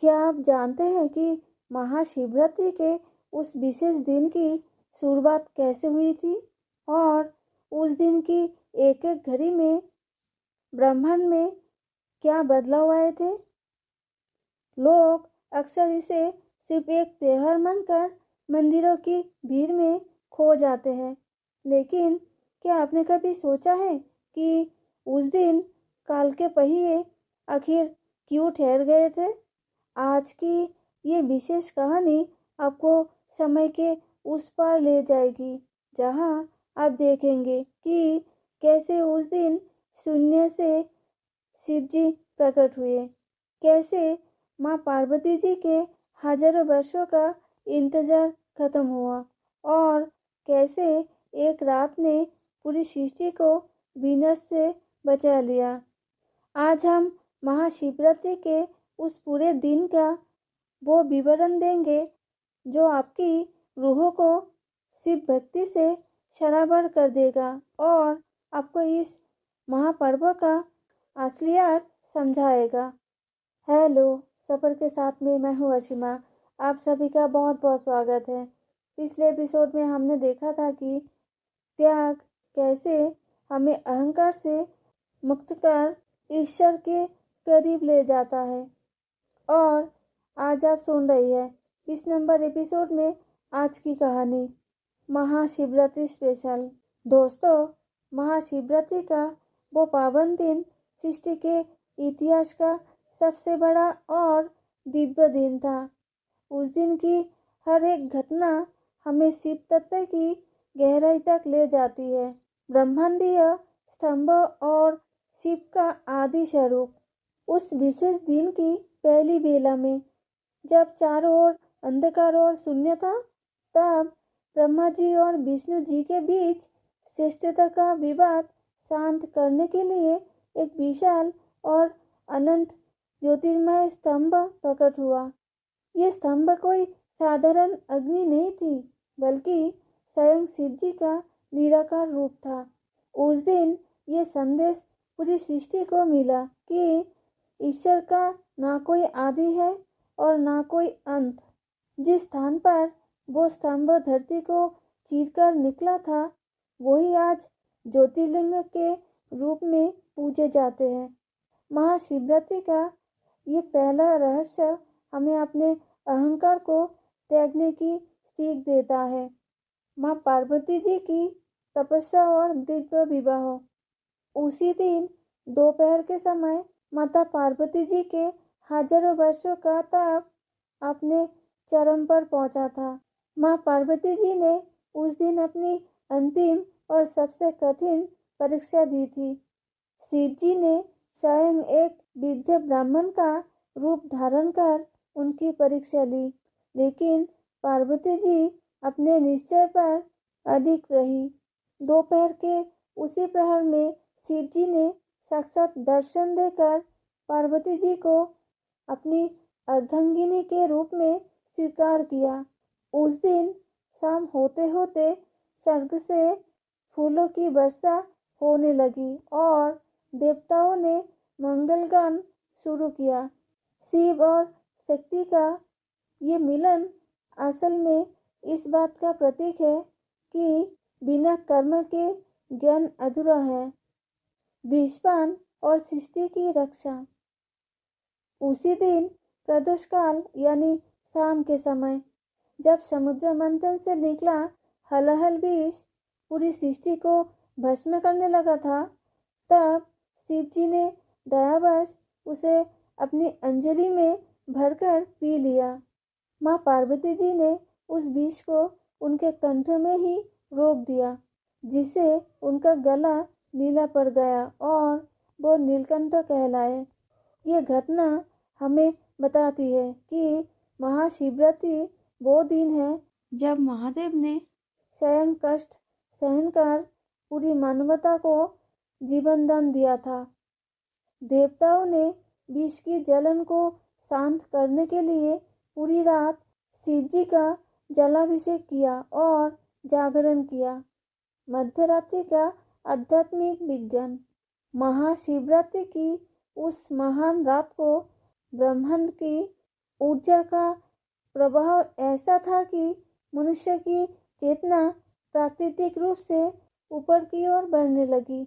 क्या आप जानते हैं कि महाशिवरात्रि के उस विशेष दिन की शुरुआत कैसे हुई थी और उस दिन की एक एक घड़ी में ब्रह्मांड में क्या बदलाव आए थे। लोग अक्सर इसे सिर्फ एक त्योहार मानकर मंदिरों की भीड़ में खो जाते हैं, लेकिन क्या आपने कभी सोचा है कि उस दिन काल के पहिए आखिर क्यों ठहर गए थे। आज की ये विशेष कहानी आपको समय के उस पार ले जाएगी, जहां आप देखेंगे कि कैसे उस दिन शून्य से शिव जी प्रकट हुए, कैसे माँ पार्वती जी के हजारों वर्षों का इंतजार खत्म हुआ और कैसे एक रात ने पूरी सृष्टि को विनाश से बचा लिया। आज हम महाशिवरात्रि के उस पूरे दिन का वो विवरण देंगे जो आपकी रूह को शिव भक्ति से शराबर कर देगा और आपको इस महापर्व का असली अर्थ समझाएगा। हेलो, सफ़र के साथ में मैं हूँ अशिमा। आप सभी का बहुत बहुत स्वागत है। पिछले एपिसोड में हमने देखा था कि त्याग कैसे हमें अहंकार से मुक्त कर ईश्वर के करीब ले जाता है, और आज आप सुन रही है इस नंबर एपिसोड में आज की कहानी महाशिवरात्रि स्पेशल। दोस्तों, महाशिवरात्रि का वो पावन दिन सृष्टि के इतिहास का सबसे बड़ा और दिव्य दिन था। उस दिन की हर एक घटना हमें शिव तत्व की गहराई तक ले जाती है। ब्रह्मांडीय स्तंभ और शिव का आदि स्वरूप। उस विशेष दिन की पहली बेला में जब चारों ओर अंधकार और शून्य था, तब ब्रह्मा जी और विष्णु जी के बीच श्रेष्ठता का विवाद शांत करने के लिए एक विशाल और अनंत ज्योतिर्मय स्तंभ प्रकट हुआ। ये स्तंभ कोई साधारण अग्नि नहीं थी, बल्कि स्वयं शिव जी का निराकार रूप था। उस दिन ये संदेश पूरी सृष्टि को मिला कि ईश्वर का ना कोई आदि है और ना कोई अंत। जिस स्थान पर वो स्तंभ धरती को चीरकर निकला था, वही आज ज्योतिर्लिंग के रूप में पूजे जाते हैं। महाशिवरात्रि का ये पहला रहस्य हमें अपने अहंकार को त्यागने की सीख देता है। माँ पार्वती जी की तपस्या और दिव्य विवाह। उसी दिन दोपहर के समय माता पार्वती जी के हजारों वर्षों का तप अपने चरम पर पहुंचा था। माँ पार्वती जी ने उस दिन अपनी अंतिम और सबसे कठिन परीक्षा दी थी। शिव जी ने स्वयं एक वृद्ध ब्राह्मण का रूप धारण कर उनकी परीक्षा ली, लेकिन पार्वती जी अपने निश्चय पर अडिग रही। दोपहर के उसी प्रहर में शिव जी ने साक्षात दर्शन देकर पार्वती जी को अपनी अर्धांगिनी के रूप में स्वीकार किया। उस दिन शाम होते होते स्वर्ग से फूलों की वर्षा होने लगी और देवताओं ने मंगल गान शुरू किया। शिव और शक्ति का ये मिलन असल में इस बात का प्रतीक है कि बिना कर्म के ज्ञान अधूरा है। विषपान और सृष्टि की रक्षा। उसी दिन प्रदोष काल यानी शाम के समय जब समुद्र मंथन से निकला हलाहल विष पूरी सृष्टि को भस्म करने लगा था, तब शिव जी ने दयावश उसे अपनी अंजलि में भरकर पी लिया। माँ पार्वती जी ने उस विष को उनके कंठ में ही रोक दिया, जिससे उनका गला नीला पड़ गया और वो नीलकंठ कहलाए। ये घटना हमें बताती है कि महाशिवरात्रि वो दिन है जब महादेव ने स्वयं कष्ट सहन कर पूरी मानवता को जीवन दान दिया था। देवताओं ने विष की जलन को शांत करने के लिए पूरी रात शिव जी का जलाभिषेक किया और जागरण किया। मध्यरात्रि का आध्यात्मिक विज्ञान। महाशिवरात्रि की उस महान रात को ब्रह्मांड की ऊर्जा का प्रभाव ऐसा था कि मनुष्य की चेतना प्राकृतिक रूप से ऊपर की ओर बढ़ने लगी।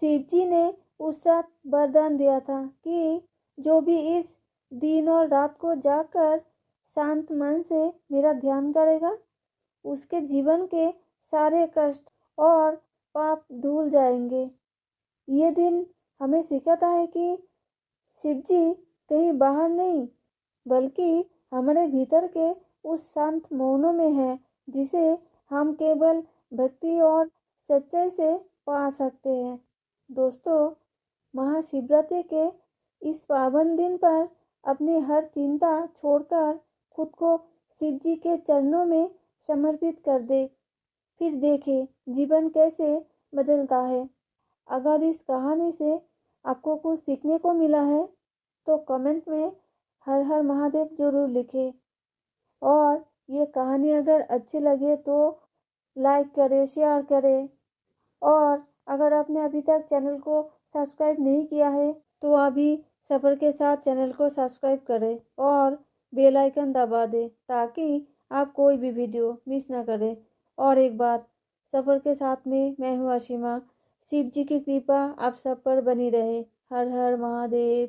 शिव जी ने उस रात वरदान दिया था कि जो भी इस दिन और रात को जाकर शांत मन से मेरा ध्यान करेगा, उसके जीवन के सारे कष्ट और पाप धुल जाएंगे। ये दिन हमें सिखाता है कि शिव जी कहीं बाहर नहीं, बल्कि हमारे भीतर के उस शांत मौनों में है, जिसे हम केवल भक्ति और सच्चाई से पा सकते हैं। दोस्तों, महाशिवरात्रि के इस पावन दिन पर अपनी हर चिंता छोड़कर खुद को शिव जी के चरणों में समर्पित कर दे। फिर देखें जीवन कैसे बदलता है। अगर इस कहानी से आपको कुछ सीखने को मिला है तो कमेंट में हर हर महादेव जरूर लिखें। और ये कहानी अगर अच्छी लगे तो लाइक करें, शेयर करें। और अगर आपने अभी तक चैनल को सब्सक्राइब नहीं किया है तो अभी सफ़र के साथ चैनल को सब्सक्राइब करें और बेल आइकन दबा दें, ताकि आप कोई भी वीडियो मिस ना करें। और एक बात, सफ़र के साथ में मैं हूँ असीमा। शिव जी की कृपा आप सब पर बनी रहे। हर हर महादेव।